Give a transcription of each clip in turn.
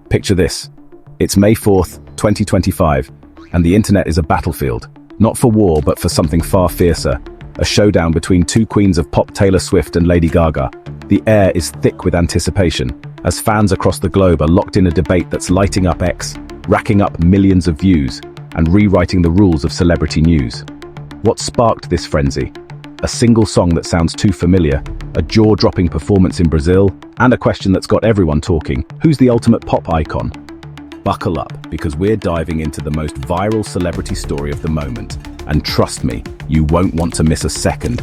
Picture this. It's May 4th, 2025, and the internet is a battlefield. Not for war, but for something far fiercer. A showdown between two queens of pop, Taylor Swift and Lady Gaga. The air is thick with anticipation, as fans across the globe are locked in a debate that's lighting up X, racking up millions of views, and rewriting the rules of celebrity news. What sparked this frenzy? A single song that sounds too familiar, a jaw-dropping performance in Brazil, and a question that's got everyone talking: who's the ultimate pop icon? Buckle up, because we're diving into the most viral celebrity story of the moment. And trust me, you won't want to miss a second.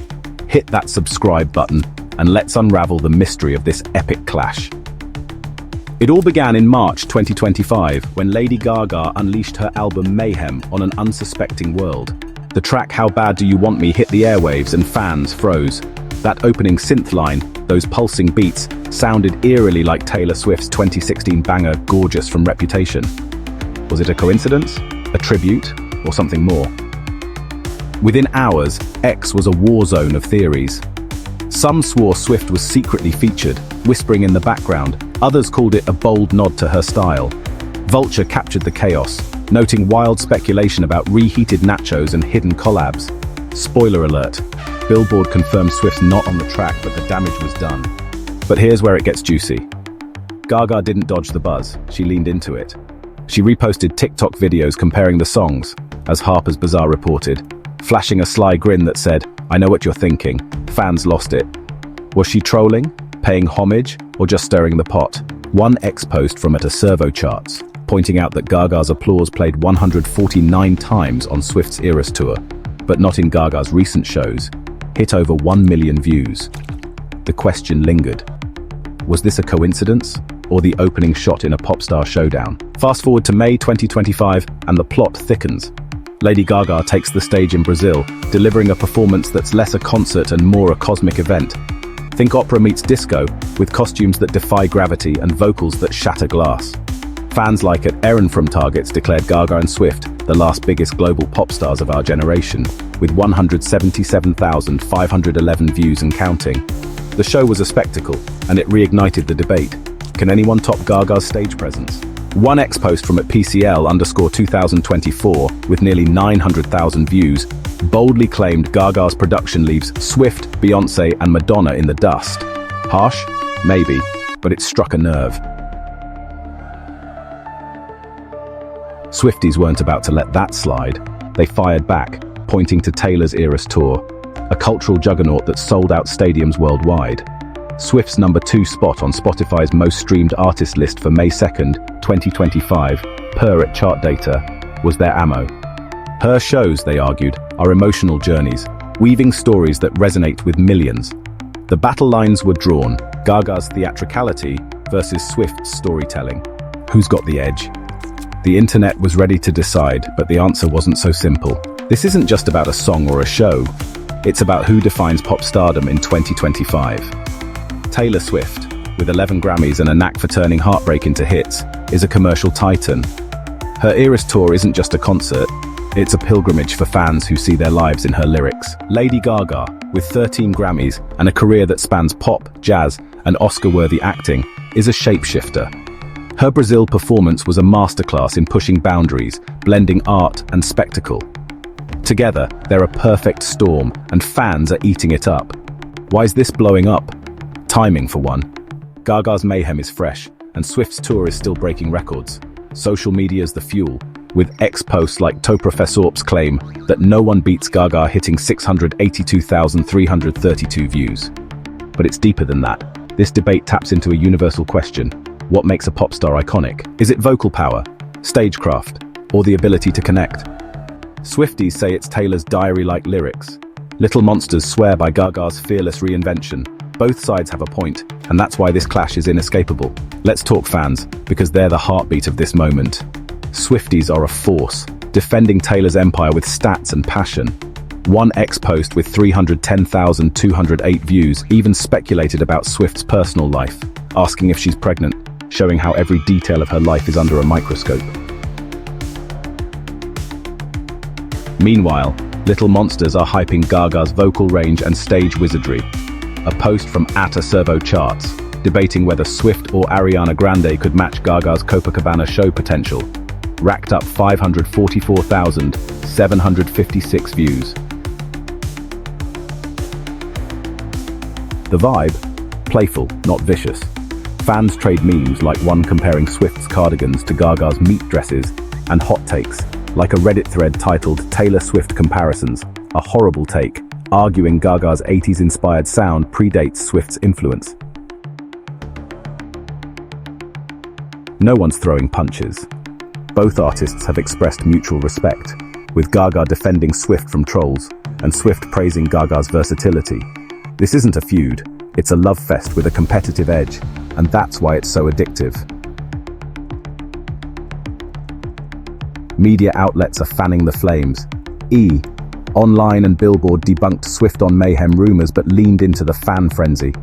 Hit that subscribe button, and let's unravel the mystery of this epic clash. It all began in March 2025, when Lady Gaga unleashed her album Mayhem on an unsuspecting world. The track How Bad Do You Want Me hit the airwaves and fans froze. That opening synth line, those pulsing beats, sounded eerily like Taylor Swift's 2016 banger Gorgeous from Reputation. Was it a coincidence, a tribute, or something more? Within hours, X was a war zone of theories. Some swore Swift was secretly featured, whispering in the background. Others called it a bold nod to her style. Vulture captured the chaos, noting wild speculation about reheated nachos and hidden collabs. Spoiler alert, Billboard confirmed Swift's not on the track, but the damage was done. But here's where it gets juicy. Gaga didn't dodge the buzz, she leaned into it. She reposted TikTok videos comparing the songs, as Harper's Bazaar reported, flashing a sly grin that said, "I know what you're thinking." Fans lost it. Was she trolling, paying homage, or just stirring the pot? One X post from a servo charts, pointing out that Gaga's applause played 149 times on Swift's Eras tour, but not in Gaga's recent shows, hit over 1 million views. The question lingered. Was this a coincidence, or the opening shot in a pop star showdown? Fast forward to May 2025, and the plot thickens. Lady Gaga takes the stage in Brazil, delivering a performance that's less a concert and more a cosmic event. Think opera meets disco, with costumes that defy gravity and vocals that shatter glass. Fans like Aaron from Targets declared Gaga and Swift the last biggest global pop stars of our generation, with 177,511 views and counting. The show was a spectacle, and it reignited the debate. Can anyone top Gaga's stage presence? One X post from @PCL_2024, with nearly 900,000 views, boldly claimed Gaga's production leaves Swift, Beyoncé, and Madonna in the dust. Harsh? Maybe, but it struck a nerve. Swifties weren't about to let that slide. They fired back, pointing to Taylor's Eras tour, a cultural juggernaut that sold out stadiums worldwide. Swift's #2 spot on Spotify's most streamed artist list for May 2nd, 2025, per chart data, was their ammo. Her shows, they argued, are emotional journeys, weaving stories that resonate with millions. The battle lines were drawn: Gaga's theatricality versus Swift's storytelling. Who's got the edge? The internet was ready to decide, but the answer wasn't so simple. This isn't just about a song or a show. It's about who defines pop stardom in 2025. Taylor Swift, with 11 Grammys and a knack for turning heartbreak into hits, is a commercial titan. Her Eras tour isn't just a concert, it's a pilgrimage for fans who see their lives in her lyrics. Lady Gaga, with 13 Grammys and a career that spans pop, jazz, and Oscar-worthy acting, is a shapeshifter. Her Brazil performance was a masterclass in pushing boundaries, blending art and spectacle. Together, they're a perfect storm, and fans are eating it up. Why is this blowing up? Timing, for one. Gaga's Mayhem is fresh, and Swift's tour is still breaking records. Social media's the fuel, with X posts like Toprofessor's claim that no one beats Gaga, hitting 682,332 views. But it's deeper than that. This debate taps into a universal question. What makes a pop star iconic? Is it vocal power, stagecraft, or the ability to connect? Swifties say it's Taylor's diary-like lyrics. Little Monsters swear by Gaga's fearless reinvention. Both sides have a point, and that's why this clash is inescapable. Let's talk fans, because they're the heartbeat of this moment. Swifties are a force, defending Taylor's empire with stats and passion. One X post with 310,208 views even speculated about Swift's personal life, asking if she's pregnant, showing how every detail of her life is under a microscope. Meanwhile, Little Monsters are hyping Gaga's vocal range and stage wizardry. A post from @servo charts debating whether Swift or Ariana Grande could match Gaga's Copacabana show potential, racked up 544,756 views. The vibe? Playful, not vicious. Fans trade memes, like one comparing Swift's cardigans to Gaga's meat dresses, and hot takes, like a Reddit thread titled "Taylor Swift Comparisons," a horrible take, arguing Gaga's 80s-inspired sound predates Swift's influence. No one's throwing punches. Both artists have expressed mutual respect, with Gaga defending Swift from trolls, and Swift praising Gaga's versatility. This isn't a feud, it's a love fest with a competitive edge, and that's why it's so addictive. Media outlets are fanning the flames. Online and Billboard debunked Swift on Mayhem rumors but leaned into the fan frenzy.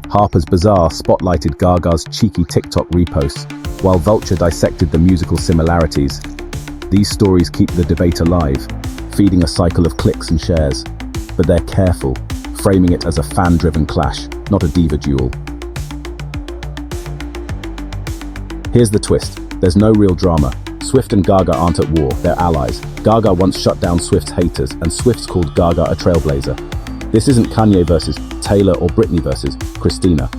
Harper's Bazaar spotlighted Gaga's cheeky TikTok reposts, while Vulture dissected the musical similarities. These stories keep the debate alive, feeding a cycle of clicks and shares. But they're careful, framing it as a fan-driven clash, not a diva duel. Here's the twist. There's no real drama. Swift and Gaga aren't at war, they're allies. Gaga once shut down Swift's haters, and Swift's called Gaga a trailblazer. This isn't Kanye versus Taylor or Britney versus Christina.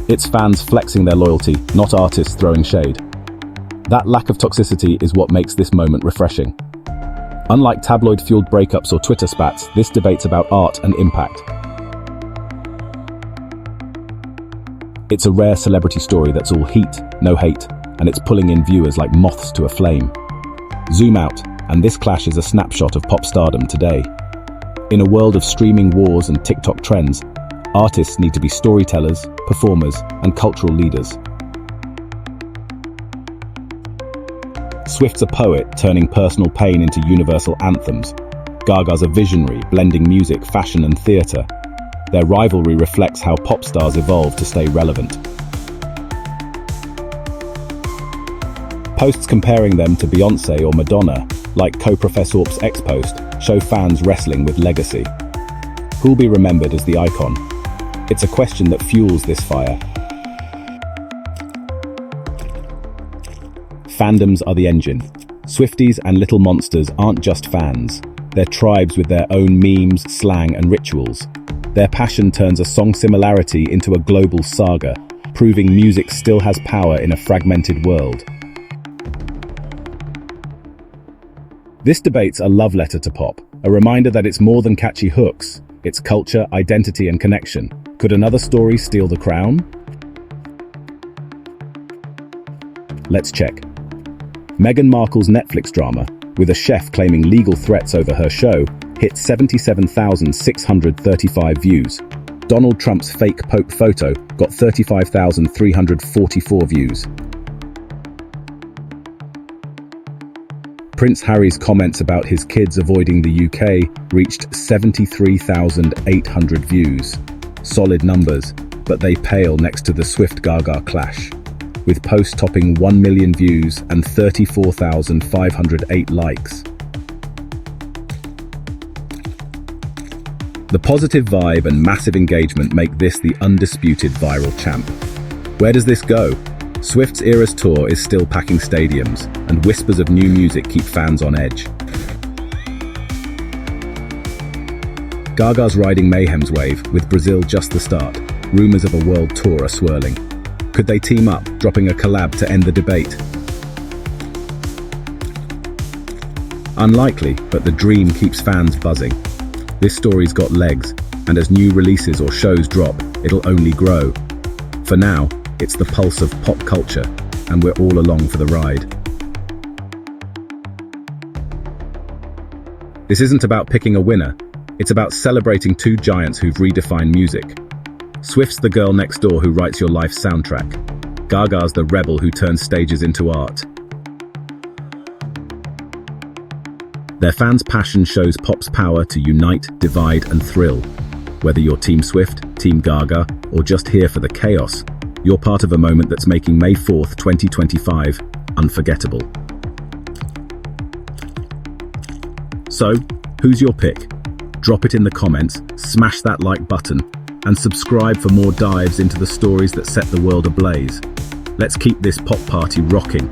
It's fans flexing their loyalty, not artists throwing shade. That lack of toxicity is what makes this moment refreshing. Unlike tabloid-fueled breakups or Twitter spats, this debate's about art and impact. It's a rare celebrity story that's all heat, no hate, and it's pulling in viewers like moths to a flame. Zoom out, and this clash is a snapshot of pop stardom today. In a world of streaming wars and TikTok trends, artists need to be storytellers, performers, and cultural leaders. Swift's a poet, turning personal pain into universal anthems. Gaga's a visionary, blending music, fashion, and theatre. Their rivalry reflects how pop stars evolve to stay relevant. Posts comparing them to Beyoncé or Madonna, like Co-Professorp's ex-post, show fans wrestling with legacy. Who'll be remembered as the icon? It's a question that fuels this fire. Fandoms are the engine. Swifties and little monsters aren't just fans. They're tribes with their own memes, slang, and rituals. Their passion turns a song similarity into a global saga, proving music still has power in a fragmented world. This debate's a love letter to pop, a reminder that it's more than catchy hooks. It's culture, identity, and connection. Could another story steal the crown? Let's check. Meghan Markle's Netflix drama, with a chef claiming legal threats over her show, hit 77,635 views. Donald Trump's fake Pope photo got 35,344 views. Prince Harry's comments about his kids avoiding the UK reached 73,800 views. Solid numbers, but they pale next to the Swift-Gaga clash, with posts topping 1 million views and 34,508 likes. The positive vibe and massive engagement make this the undisputed viral champ. Where does this go? Swift's Eras Tour is still packing stadiums, and whispers of new music keep fans on edge. Gaga's riding Mayhem's wave, with Brazil just the start. Rumors of a world tour are swirling. Could they team up, dropping a collab to end the debate? Unlikely, but the dream keeps fans buzzing. This story's got legs, and as new releases or shows drop, it'll only grow. For now, it's the pulse of pop culture, and we're all along for the ride. This isn't about picking a winner, it's about celebrating two giants who've redefined music. Swift's the girl next door who writes your life's soundtrack. Gaga's the rebel who turns stages into art. Their fans' passion shows pop's power to unite, divide, and thrill. Whether you're Team Swift, Team Gaga, or just here for the chaos, you're part of a moment that's making May 4th, 2025 unforgettable. So, who's your pick? Drop it in the comments, smash that like button, and subscribe for more dives into the stories that set the world ablaze. Let's keep this pop party rocking.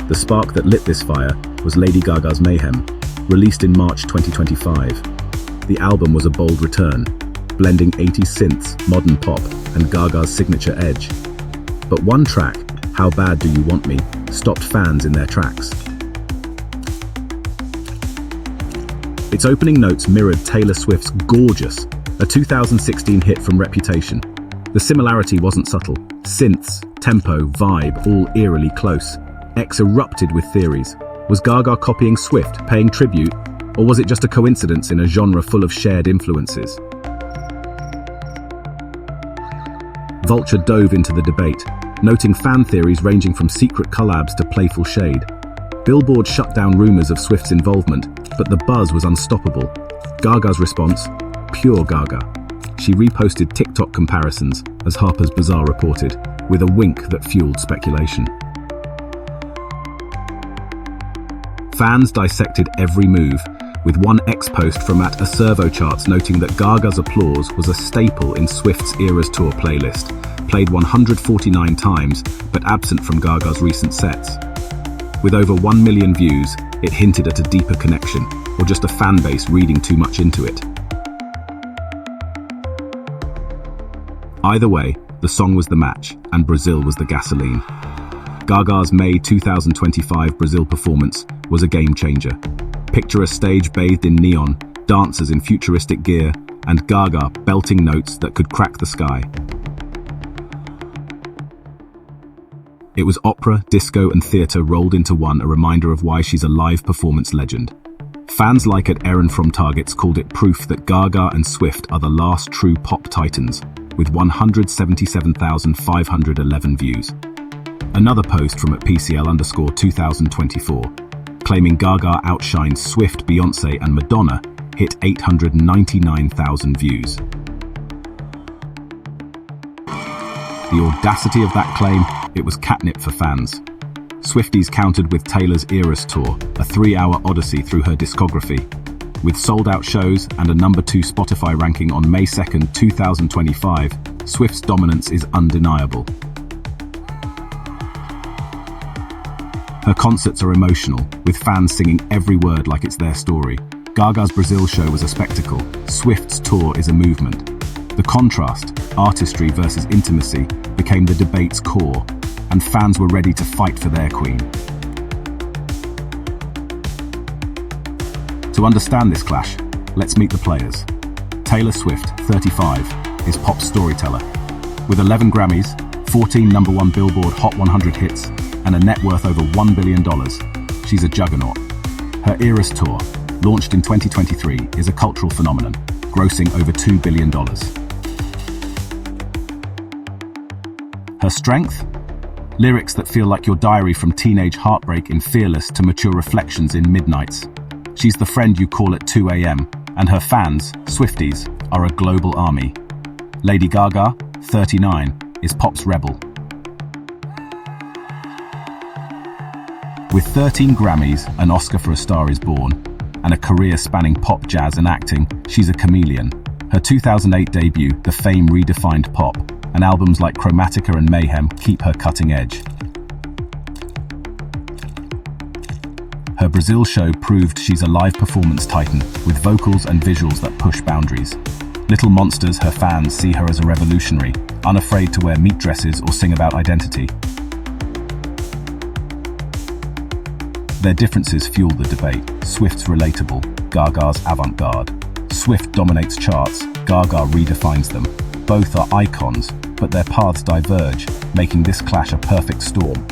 The spark that lit this fire was Lady Gaga's Mayhem, released in March 2025. The album was a bold return, blending 80s synths, modern pop, and Gaga's signature edge. But one track, How Bad Do You Want Me, stopped fans in their tracks. Its opening notes mirrored Taylor Swift's Gorgeous, a 2016 hit from Reputation. The similarity wasn't subtle. Synths, tempo, vibe, all eerily close. X erupted with theories. Was Gaga copying Swift, paying tribute, or was it just a coincidence in a genre full of shared influences? Vulture dove into the debate, noting fan theories ranging from secret collabs to playful shade. Billboard shut down rumors of Swift's involvement, but the buzz was unstoppable. Gaga's response? Pure Gaga. She reposted TikTok comparisons, as Harper's Bazaar reported, with a wink that fueled speculation. Fans dissected every move, with one X post from @AServoCharts noting that Gaga's applause was a staple in Swift's Eras Tour playlist, played 149 times, but absent from Gaga's recent sets. With over 1 million views, it hinted at a deeper connection, or just a fan base reading too much into it. Either way, the song was the match, and Brazil was the gasoline. Gaga's May 2025 Brazil performance was a game changer. Picture a stage bathed in neon, dancers in futuristic gear, and Gaga belting notes that could crack the sky. It was opera, disco, and theatre rolled into one, a reminder of why she's a live performance legend. Fans like Aaron from Targets called it proof that Gaga and Swift are the last true pop titans, with 177,511 views. Another post from @PCL_2024, claiming Gaga outshines Swift, Beyoncé, and Madonna, hit 899,000 views. The audacity of that claim, it was catnip for fans. Swifties countered with Taylor's Eras Tour, a 3-hour odyssey through her discography. With sold-out shows and a #2 Spotify ranking on May 2nd, 2025, Swift's dominance is undeniable. Her concerts are emotional, with fans singing every word like it's their story. Gaga's Brazil show was a spectacle. Swift's tour is a movement. The contrast, artistry versus intimacy, became the debate's core, and fans were ready to fight for their queen. To understand this clash, let's meet the players. Taylor Swift, 35, is pop storyteller. With 11 Grammys, 14 #1 Billboard Hot 100 hits, and a net worth over $1 billion, she's a juggernaut. Her Eras Tour, launched in 2023, is a cultural phenomenon, grossing over $2 billion. Her strength? Lyrics that feel like your diary, from teenage heartbreak in Fearless to mature reflections in Midnights. She's the friend you call at 2 a.m., and her fans, Swifties, are a global army. Lady Gaga, 39, is pop's rebel. With 13 Grammys, an Oscar for A Star Is Born, and a career spanning pop, jazz, and acting, she's a chameleon. Her 2008 debut, The Fame redefined pop, and albums like Chromatica and Mayhem keep her cutting edge. Her Brazil show proved she's a live performance titan, with vocals and visuals that push boundaries. Little Monsters, her fans see her as a revolutionary, unafraid to wear meat dresses or sing about identity. Their differences fuel the debate. Swift's relatable, Gaga's avant-garde. Swift dominates charts, Gaga redefines them. Both are icons, but their paths diverge, making this clash a perfect storm.